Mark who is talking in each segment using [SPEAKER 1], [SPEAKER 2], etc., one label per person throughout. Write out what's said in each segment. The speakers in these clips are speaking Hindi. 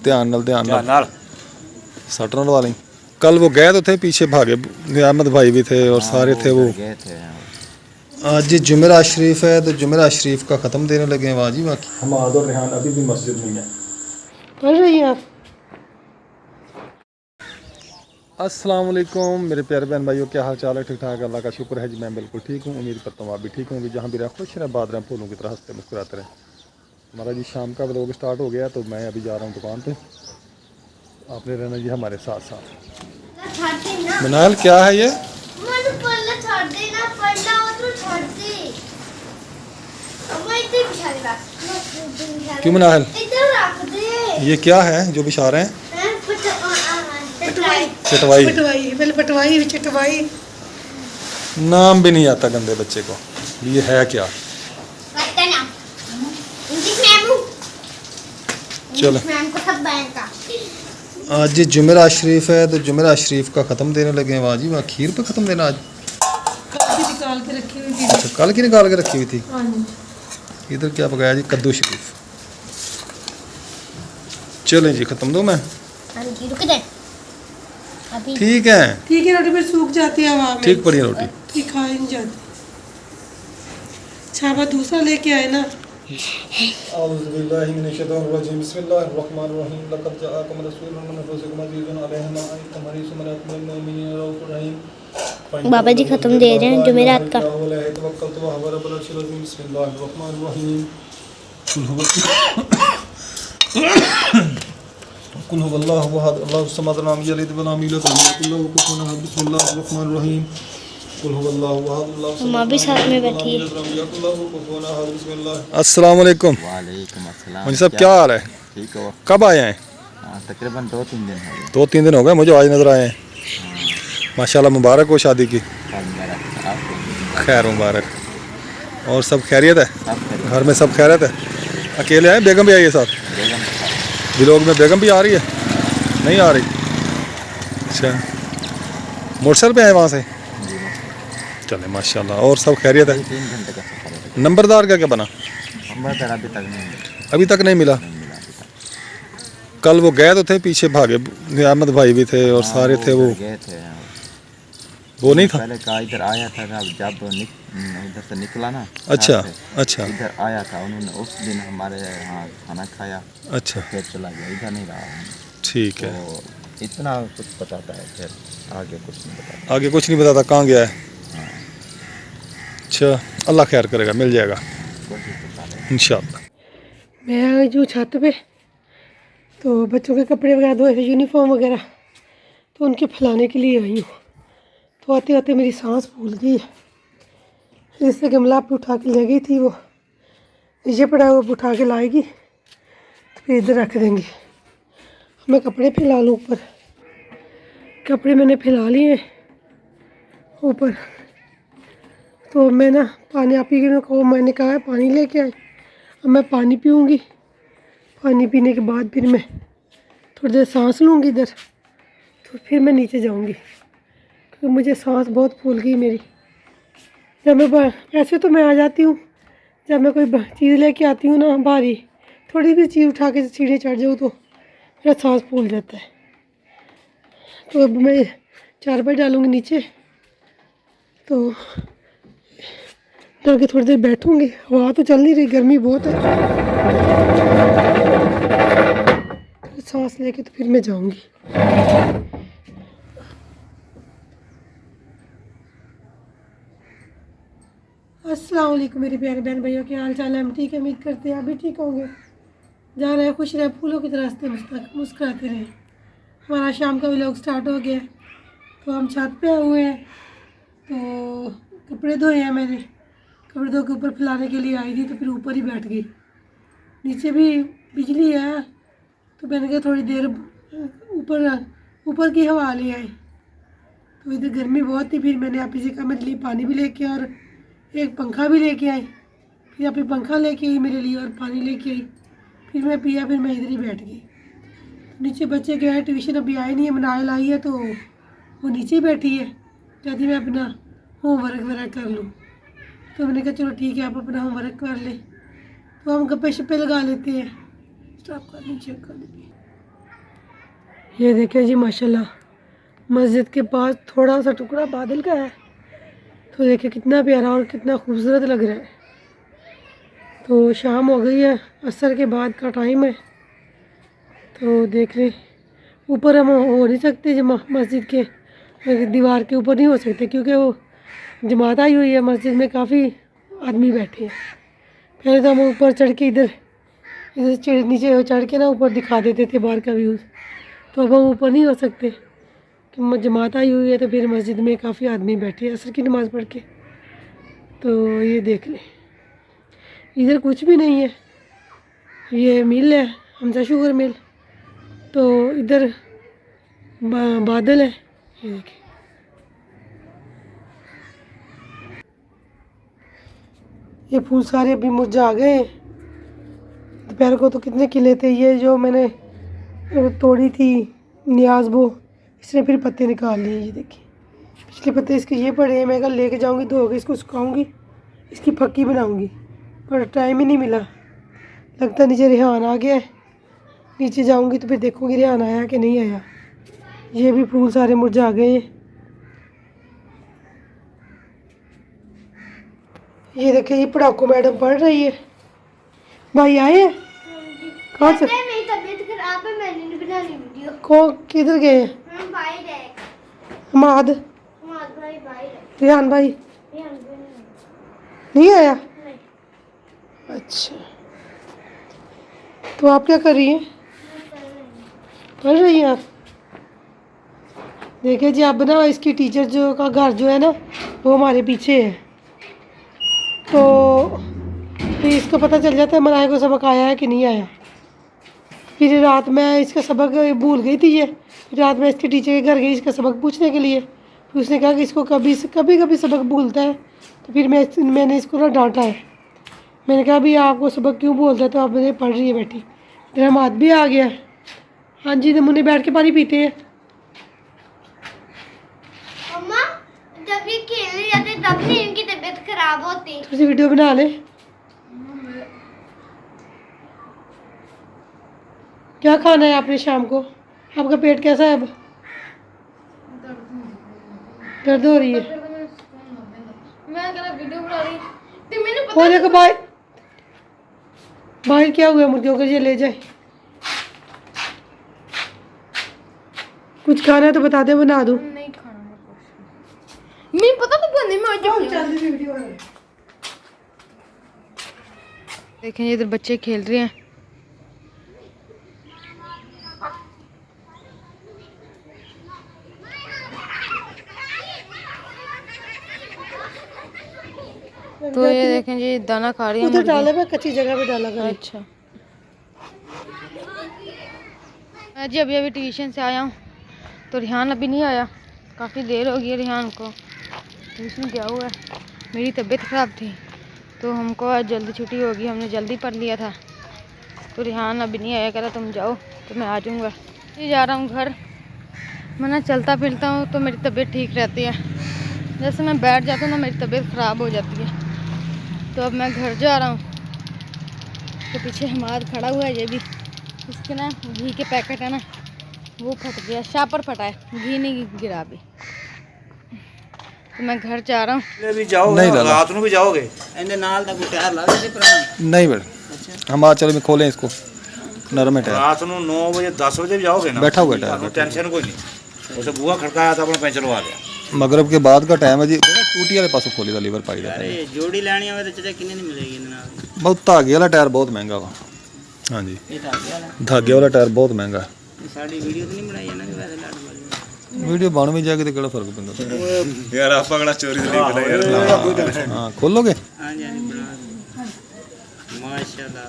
[SPEAKER 1] ध्यान नाल सटन वाले। कल वो गए तो थे, पीछे भागे, अहमद भाई भी थे और सारे थे वो गए थे। आज जुमेरात शरीफ है तो जुमेरात शरीफ का ख़त्म देने लगे हैं। वाह जी वाह। हमाद और रेहान अभी भी मस्जिद में है।
[SPEAKER 2] पढ़ रही हैं आप?
[SPEAKER 1] अस्सलाम वालेकुम मेरे प्यारे बहन भाइयों, क्या हाल चाल है? ठीक ठाक, अल्लाह का शुक्र है जी, मैं बिल्कुल ठीक हूँ। उम्मीद करता हूँ आप भी ठीक होंगे। जहाँ भी रहें खुश रहें, बात रहें, फूलों की तरह हंसते मुस्कुराते रहें। हमारा जी शाम का व्लॉग स्टार्ट हो गया तो मैं अभी जा रहा हूँ दुकान पे। आपने रहना जी हमारे साथ साथ। मनाल क्या है ये? क्यों मनाल, ये क्या है जो बिछा रहे हैं? चटवाई।
[SPEAKER 2] चटवाई
[SPEAKER 1] नाम भी नहीं आता गंदे बच्चे को, ये है क्या? चलो आज जी जुमेरात शरीफ है तो जुमेरात शरीफ का ख़त्म देने लगे हैं। वाह जी वाह। खीर पे ख़त्म देना आज?
[SPEAKER 2] निकाल के रखी हुई थी।
[SPEAKER 1] अच्छा, कल की निकाल के रखी हुई थी।
[SPEAKER 2] हाँ जी।
[SPEAKER 1] इधर क्या पकाया जी? कद्दू शरीफ। चलें जी, ख़त्म दो मैं। ठीक है
[SPEAKER 2] रोटी फिर सूख जाती है हवा में।
[SPEAKER 1] ठीक पड़ी रोटी।
[SPEAKER 2] ठीक खाई नहीं जाती। छापा दूसरा लेके आए ना।
[SPEAKER 3] बाबा जी ख़त्म दे रहे हैं जुमेरात का। कुल हुवल्लाहु अहद अल्लाहु समद लम यलिद व लम यूलद व लम यकुल लहू कुफुवन अहद। बिस्मिल्लाहिर रहमानिर रहीम। कुल हुवल्लाहु अहद अल्लाहु समद। मां भी साथ में बैठी है। अस्सलाम वालेकुम।
[SPEAKER 4] वालेकुम अस्सलाम।
[SPEAKER 1] मुझे सब क्या हाल है?
[SPEAKER 4] ठीक हो?
[SPEAKER 1] कब आए हैं?
[SPEAKER 4] तकरीबन 2-3 दिन हो गए।
[SPEAKER 1] 2-3 दिन हो गए मुझे आज नज़र आए हैं। माशाल्लाह, मुबारक हो शादी की। खैर मुबारक। और सब खैरियत है? घर में सब खैरियत है? अकेले आए? बेगम भी आई है साथ? व्लॉग में बेगम भी आ रही है? नहीं आ रही? अच्छा, मोटरसाइकिल पे आए वहाँ से? चले माशाल्लाह। और सब खैरियत है?
[SPEAKER 4] 3 घंटे का सफर है।
[SPEAKER 1] नंबरदार क्या क्या बना?
[SPEAKER 4] नंबरदार
[SPEAKER 1] अभी तक नहीं मिला। कल वो गए तो थे, पीछे भागे, अहमद भाई भी थे और सारे थे वो
[SPEAKER 4] गए थे।
[SPEAKER 1] वो नहीं था
[SPEAKER 4] पहले का इधर आया था जब इधर से निकला ना।
[SPEAKER 1] अच्छा अच्छा।
[SPEAKER 4] इधर आया था, उन्होंने उस दिन हमारे यहाँ खाना खाया।
[SPEAKER 1] अच्छा,
[SPEAKER 4] फिर चला गया, इधर नहीं रहा।
[SPEAKER 1] ठीक है।
[SPEAKER 4] तो इतना कुछ बताता है, फिर आगे कुछ नहीं बताता।
[SPEAKER 1] आगे कुछ नहीं बताता कहाँ गया है? अच्छा, अल्लाह खैर करेगा, मिल जाएगा इंशाअल्लाह।
[SPEAKER 2] मैं आई जो छत पे, तो बच्चों के कपड़े वगैरह धोए थे, यूनिफॉर्म वगैरह, तो उनके फैलाने के लिए आई हूँ। तो आते आते मेरी सांस फूल गई। जिससे गमला पे उठा के ले गई थी, वो नीचे पड़ा है, वो उठा के लाएगी तो फिर इधर रख देंगे। मैं कपड़े फैला लूँ ऊपर। कपड़े मैंने फैला लिए ऊपर। तो मैं ना पानी आप ही को मैंने कहा है पानी लेके आए। अब मैं पानी पीऊँगी। पानी पीने के बाद फिर मैं थोड़ी देर सांस लूँगी इधर, तो फिर मैं नीचे जाऊँगी क्योंकि मुझे सांस बहुत फूल गई मेरी। जब मैं ऐसे तो मैं आ जाती हूँ, जब मैं कोई चीज़ लेके आती हूँ ना भारी, थोड़ी भी चीज़ उठा के सीढ़ी चढ़ जाऊँ तो मेरा सांस फूल जाता है। तो अब मैं 4 बजे डालूँगी नीचे, तो डर के थोड़ी देर बैठूँगी। हवा तो चल नहीं रही, गर्मी बहुत है। तो सांस लेके तो फिर मैं जाऊँगी। अस्सलाम वालेकुम मेरे प्यारे बहन भाइयों, क्या हाल चाल है? हम ठीक है, उम्मीद करते हैं आप भी ठीक होंगे। जा रहे हैं खुश रहे, फूलों की तरह हंसते मुस्कुराते रहे। हमारा शाम का व्लॉग स्टार्ट हो गया, तो हम छत पे आए हुए हैं। तो कपड़े धोए हैं मैंने, कपड़े धो के ऊपर फैलाने के लिए आई थी, तो फिर ऊपर ही बैठ गई। नीचे भी बिजली है, तो मैंने कहा थोड़ी देर ऊपर की हवा ले आए। तो इधर गर्मी बहुत थी, फिर मैंने आप इसी का मेरे लिए पानी भी लेके और एक पंखा भी लेके आई। फिर आप पंखा लेके आई मेरे लिए और पानी लेके आई। फिर मैं पिया, फिर मैं इधर ही बैठ गई। नीचे बच्चे गए ट्यूशन, अभी आए नहीं है। मनायल आई है तो वो नीचे ही बैठी है, कहती मैं अपना होमवर्क वगैरह कर लूँ। तो मैंने कहा चलो ठीक है, आप अपना होमवर्क कर लें। तो हम गप्पे शप्पे लगा लेते हैं। स्टॉप कर नीचे कर लीजिए। ये देखें जी माशाल्लाह, मस्जिद के पास थोड़ा सा टुकड़ा बादल का है, तो देखिए कितना प्यारा और कितना खूबसूरत लग रहा है। तो शाम हो गई है, असर के बाद का टाइम है। तो देख रहे, ऊपर हम हो नहीं सकते, मस्जिद के दीवार के ऊपर नहीं हो सकते, क्योंकि वो जमात आई हुई है मस्जिद में, काफ़ी आदमी बैठे हैं। पहले तो हम ऊपर चढ़ के इधर नीचे चढ़ के ना ऊपर दिखा देते थे बाहर का व्यूज़, तो अब हम ऊपर नहीं हो सकते कि जमात आई हुई है, तो फिर मस्जिद में काफ़ी आदमी बैठे हैं असर की नमाज़ पढ़ के। तो ये देख लें, इधर कुछ भी नहीं है, ये मिल है हमजा शुगर मिल, तो इधर बादल है। ये देखिए, ये फूल सारे अभी मुरझा गए हैं। दोपहर को तो कितने खिले थे, ये जो मैंने तोड़ी थी नियाज वो, इसने फिर पत्ते निकाल लिए। ये देखिए, पिछले पत्ते इसके ये पड़े हैं, मैं कल लेके जाऊंगी, धो के इसको सुखाऊंगी, इसकी फक्की बनाऊंगी, पर टाइम ही नहीं मिला। लगता नीचे रेहान आ गया है, नीचे जाऊंगी तो फिर देखूंगी रेहान आया कि नहीं आया। ये भी फूल सारे मुरझा गए हैं। ये देखिए, ये पढ़ाकू मैडम पढ़ रही है। भाई आए हैं कहाँ से?
[SPEAKER 5] मेरी तबीयत खराब है, मैंने नहीं बनानी वीडियो।
[SPEAKER 2] कौन किधर गए हैं?
[SPEAKER 5] हम बाहर है,
[SPEAKER 2] हमाद,
[SPEAKER 5] हमारे भाई बाहर है।
[SPEAKER 2] रेहान भाई
[SPEAKER 5] ये हम दोनों
[SPEAKER 2] नहीं आया?
[SPEAKER 5] नहीं।
[SPEAKER 2] अच्छा, तो आप क्या कर रही हैं? पढ़ रही हैं आप? देखिए जी, अब ना इसकी टीचर जो का घर जो है ना, वो हमारे पीछे है, तो फिर इसको पता चल जाता है मनाए को सबक आया है कि नहीं आया। फिर रात में इसका सबक भूल गई थी ये, फिर रात में इसके टीचर के घर गई इसका सबक पूछने के लिए। फिर उसने कहा कि इसको कभी कभी सबक भूलता है, तो फिर मैंने इसको ना डांटा है। मैंने कहा अभी आपको सबक क्यों बोलता है, तो आप मुझे पढ़ रही है बैठी। मेरा हाथ भी आ गया है। हाँ जी, नमूने बैठ के पानी पीते हैं।
[SPEAKER 5] अम्मा, जब ये खेलने जाते तब नहीं इनकी तबीयत खराब होती।
[SPEAKER 2] थोड़ी सी वीडियो बना ले। क्या खाना है आपने शाम को? आपका पेट कैसा है अब? दर्द हो रही है?
[SPEAKER 5] मैं कल वीडियो बना रही थी, मैंने
[SPEAKER 2] हो जाएगा बाहर। बाहर क्या हुआ मुर्गियों को, ये ले जाए। कुछ खाना है तो बता दे, बना दूँ।
[SPEAKER 5] नहीं खाना मैं पता तो बनने में आज
[SPEAKER 6] देखें इधर बच्चे खेल रहे हैं। तो ये देखें जी दाना खा रही है
[SPEAKER 2] उधर
[SPEAKER 6] मुर्गी।
[SPEAKER 2] डाला, मैं कच्ची जगह पे डाला करें।
[SPEAKER 6] अच्छा, मैं जी अभी ट्यूशन से आया हूँ, तो रिहान अभी नहीं आया, काफ़ी देर हो गई है रिहान को ट्यूशन गया हुआ है। मेरी तबीयत ख़राब थी, तो हमको आज जल्दी छुट्टी होगी, हमने जल्दी पढ़ लिया था। तो रिहान अभी नहीं आया, कह रहा तुम जाओ, तो मैं आ जाऊँगा। ये जा रहा हूँ घर। मैं ना चलता फिरता हूँ तो मेरी तबीयत ठीक रहती है, जैसे मैं बैठ जाता हूँ ना मेरी तबीयत ख़राब हो जाती है। तो अब मैं घर जा रहा हूँ। तो पीछे हमाद खड़ा हुआ है, ये भी इसके ना घी के पैकेट है ना वो फट गया, शापर फटा है, घी नहीं गिरा अभी। तो मैं घर जा रहा हूँ।
[SPEAKER 7] भी जाओगे
[SPEAKER 1] नहीं लाला।
[SPEAKER 7] रात ਨੂੰ भी जाओगे
[SPEAKER 8] ਇਹਦੇ ਨਾਲ ਦਾ ਕੋਈ ਟਾਇਰ ਲਾ ਦੇ ਪੁਰਾਣਾ।
[SPEAKER 1] नहीं बेटा, हम आज चलो में खोलें इसको, नरम है टायर।
[SPEAKER 7] रात ਨੂੰ 9 बजे 10 बजे भी जाओगे ना,
[SPEAKER 1] बैठा हुआ है टायर,
[SPEAKER 7] ਤੁਹਾਨੂੰ टेंशन कोई नहीं। उसे बुआ खड़काया था, अपना पेंशन लगा लिया।
[SPEAKER 1] मगरब के बाद का टाइम है जी, टूटी वाले पासों खोली का लीवर पाई जाता है।
[SPEAKER 8] ਇਹ ਜੋੜੀ ਲੈਣੀ ਹੋਵੇ ਤਾਂ ਚਾਚਾ ਕਿੰਨੇ ਦੀ ਮਿਲੇਗੀ ਇਹਦੇ ਨਾਲ?
[SPEAKER 1] बहुत धागे वाला टायर बहुत महंगा वा। हाँ जी,
[SPEAKER 8] ਇਹ ਤਾਂ ਆ ਗਿਆ।
[SPEAKER 1] धागे वाला टायर बहुत महंगा है।
[SPEAKER 8] ਇਹ ਸਾਡੀ ਵੀਡੀਓ ਤਾਂ ਨਹੀਂ ਬਣਾਈ ਇਹਨਾਂ ਨੇ ਵੈਸੇ ਲਾਡ ਵਾਲੀ।
[SPEAKER 1] वीडियो बन भी जाएगी तो केड़ा फर्क पैंदा।
[SPEAKER 7] यार आप अगला चोरी से लेके यार।
[SPEAKER 1] हाँ खोलोगे?
[SPEAKER 8] ਹਾਂਜੀ ਹਾਂਜੀ ਬਣਾ ਦਿਓ। ਮਾਸ਼ਾਅੱਲਾ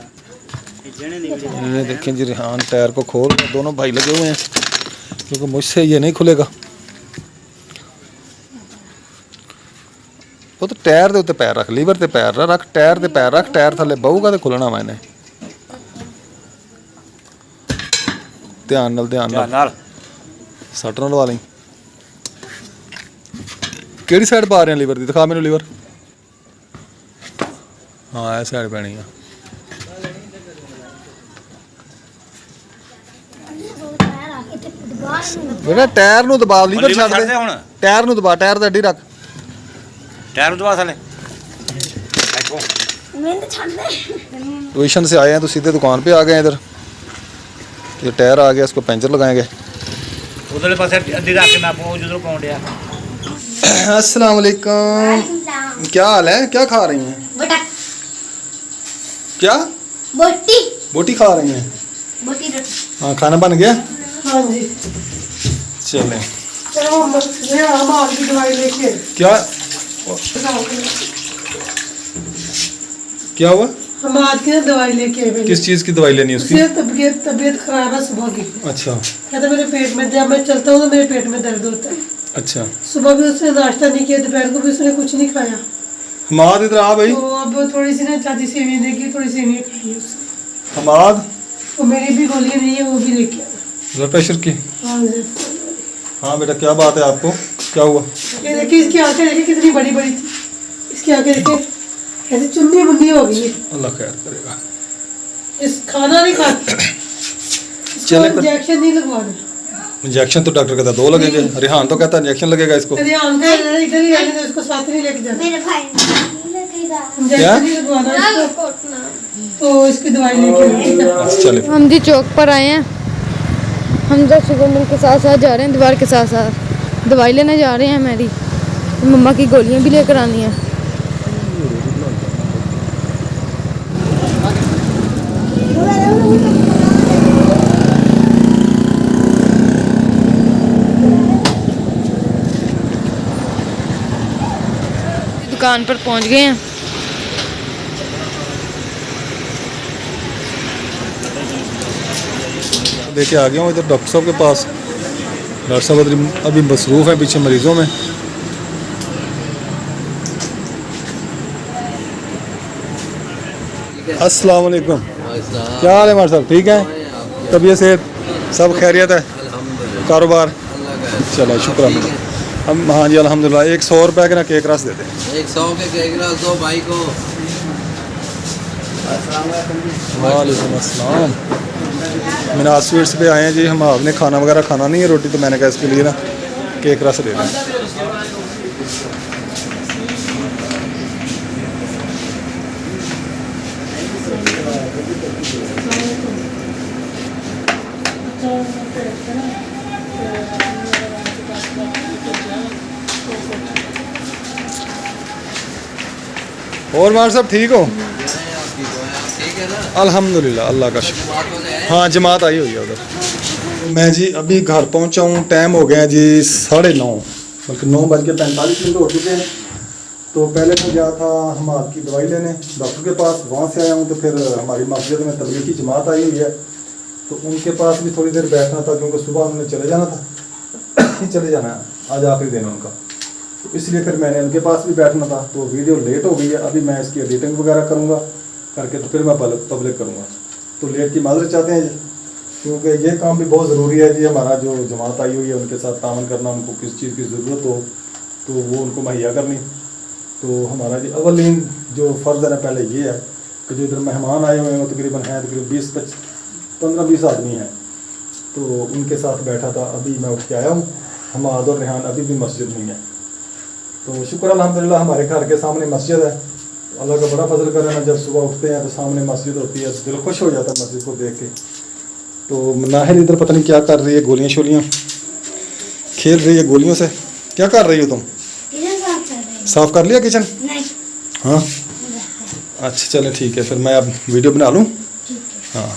[SPEAKER 8] ਇਹ ਜਣੇ ਦੀ ਵੀਡੀਓ।
[SPEAKER 1] ये देखें जी, रिहान टायर को खोल रहे, दोनों भाई लगे हुए हैं, क्योंकि मुझसे ये नहीं खुलेगा। वो तो टायर के उत्ते पैर रख, लीवर ते पैर रख, टायर ते पैर रख, टायर थले बहुगा तो खुलना मैंने। ध्यान नाल सट ना लवा ली। केड़ी साइड पा रहे हैं लीवर दी? दिखा मैनू लीवर। हाँ ए साइड पैनी है। बेटा टायर ਨੂੰ ਦਬਾ ਲੀਵਰ
[SPEAKER 7] ਲੀਵਰ
[SPEAKER 1] ਛੱਡ
[SPEAKER 7] ਛੱਡ
[SPEAKER 1] ਦੇ
[SPEAKER 7] ਦੇ ਹੁਣ
[SPEAKER 1] टायर ਨੂੰ ਦਬਾ टायर ਤੇ ਅੱਡੀ ਰੱਖ
[SPEAKER 7] ਟਾਇਰ ਨੂੰ ਦਵਾ ਸਾਲੇ ਦੇਖੋ
[SPEAKER 1] ट्यूशन से आए हैं तो सीधे दुकान पे आ गए हैं इधर ये टायर आ गया इसको पंचर लगाएंगे
[SPEAKER 7] ਉਧਰਲੇ ਪਾਸੇ ਅੱਧੀ ਰੱਖ ਕੇ ਨਾ ਪਾਉ ਜਦੋਂ ਪਾਉਣ ਡਿਆ
[SPEAKER 1] अस्सलाम वालेकुम क्या हाल है क्या खा रही हैं
[SPEAKER 5] बेटा
[SPEAKER 1] क्या
[SPEAKER 5] बोटी
[SPEAKER 1] बोटी खा रही हैं
[SPEAKER 5] बोटी रोटी
[SPEAKER 1] हाँ खाना बन गया
[SPEAKER 2] हाँ जी
[SPEAKER 1] चलें
[SPEAKER 2] चलो हम आपकी दवाई लेके
[SPEAKER 1] क्या क्या हुआ
[SPEAKER 2] हम आज की ना दवाई लेके आए
[SPEAKER 1] किस चीज़ की दवाई लेनी है उसकी
[SPEAKER 2] उससे तबीयत खराब है सुबह की
[SPEAKER 1] अच्छा
[SPEAKER 2] कहता मेरे पेट में जब मैं चलता हूँ तो मेरे पेट में दर्द होता है
[SPEAKER 1] अच्छा
[SPEAKER 2] सुबह भी उसने नाश्ता नहीं किया दोपहर को भी उसने कुछ नहीं खाया
[SPEAKER 1] हमाद इधर आ भाई
[SPEAKER 2] तो अब थोड़ी सी ना चाची सेवियाँ देगी थोड़ी सेवियाँ खाई उसने
[SPEAKER 1] हमाद
[SPEAKER 2] तो मेरी भी गोलियाँ नहीं है वो भी लेके आया
[SPEAKER 1] ब्लड प्रेशर की
[SPEAKER 2] हाँ जी
[SPEAKER 1] हाँ बेटा क्या बात है आपको क्या हुआ
[SPEAKER 2] ये देखिए इसकी आंखें देखिए कितनी बड़ी बड़ी थी इसकी आंखें देखिए ऐसे चुन्नी मुन्नी हो गई है
[SPEAKER 1] अल्लाह खैर करेगा
[SPEAKER 2] इस खाना नहीं खाती
[SPEAKER 1] चले पर-
[SPEAKER 2] इंजेक्शन नहीं लगवाना
[SPEAKER 1] इंजेक्शन तो डॉक्टर कहता 2 लगेंगे रिहान तो कहता इंजेक्शन लगेगा इसको
[SPEAKER 2] अरे आंखें इधर ही रहने दो इसको साथ नहीं लेके जाना
[SPEAKER 5] मेरे भाई नहीं लगेगा
[SPEAKER 1] क्या?
[SPEAKER 2] इंजेक्शन नहीं लगवाना इसको तो इसकी दवाई लेके आए।
[SPEAKER 1] अच्छा चले
[SPEAKER 6] हम जी चौक पर आए हैं हमजा शुगर के साथ साथ जा रहे हैं दीवार के साथ साथ दवाई लेने जा रहे हैं मेरी मम्मा की गोलियां भी लेकर आनी है दुकान पर पहुंच गए हैं
[SPEAKER 1] लेके आ गया हूँ इधर डॉक्टर साहब के पास डॉक्टर साहब अभी मसरूफ़ हैं पीछे मरीज़ों में अस्सलाम वालेकुम क्या हाल है हमारे साहब ठीक है तबीयत सेहत सब खैरियत है कारोबार चलो शुक्र हम हाँ जी अल्हम्दुलिल्लाह 100 रुपये के ना केक रस देते हैं
[SPEAKER 8] 100 के केक रस दो भाई को
[SPEAKER 1] वालेकुम अस्सलाम मीनाज स्वीट्स पे आए हैं जी हम आपने खाना वगैरह खाना नहीं है रोटी तो मैंने कहा इसके लिए ना केक रस दे दें और मार साहब ठीक हो
[SPEAKER 8] ठीक है ना
[SPEAKER 1] अल्हम्दुलिल्लाह अल्लाह का शुक्र हाँ जमात आई हुई है उधर मैं जी अभी घर पहुंचा हूँ टाइम हो गया जी 9:30 बल्कि 9:45 हो चुके हैं तो पहले मैं गया था हम आपकी दवाई लेने डॉक्टर के पास वहाँ से आया हूँ तो फिर हमारी मस्जिद में तबलीगी जमात आई हुई है तो उनके पास भी थोड़ी देर बैठना था क्योंकि सुबह उन्होंने चले जाना था चले जाना है आज आखिरी दिन उनका तो इसलिए फिर मैंने उनके पास भी बैठना था तो वीडियो लेट हो गई है अभी मैं इसकी एडिटिंग वगैरह करूँगा करके तो फिर मैं पब्लिक करूँगा तो लेट की माजरत चाहते हैं जी क्योंकि ये काम भी बहुत ज़रूरी है जी हमारा जो जमात आई हुई है उनके साथ तामन करना उनको किस चीज़ की ज़रूरत हो तो वो उनको मुहैया करनी तो हमारा जी अवलीन जो फ़र्ज़ है ना पहले ये है कि जो इधर मेहमान आए हुए हैं वो तकरीबन हैं तकरीबन 15-20 आदमी हैं तो उनके साथ बैठा था अभी मैं उठ के आया हूँ हमाद और रेहान अभी भी मस्जिद में है तो शुक्र अल्हम्दुलिल्लाह हमारे घर के सामने मस्जिद है अल्लाह का बड़ा फजल करे ना जब सुबह उठते हैं तो सामने मस्जिद होती है दिल खुश हो जाता है मस्जिद को देख के तो नाहिल इधर पता नहीं क्या कर रही है गोलियां शोलियां खेल रही है गोलियों से क्या कर रही हो तुम
[SPEAKER 5] किचन साफ कर रहे हैं
[SPEAKER 1] साफ़ कर लिया किचन
[SPEAKER 5] नहीं
[SPEAKER 1] हाँ अच्छा चले ठीक है फिर मैं अब वीडियो बना लूँ हाँ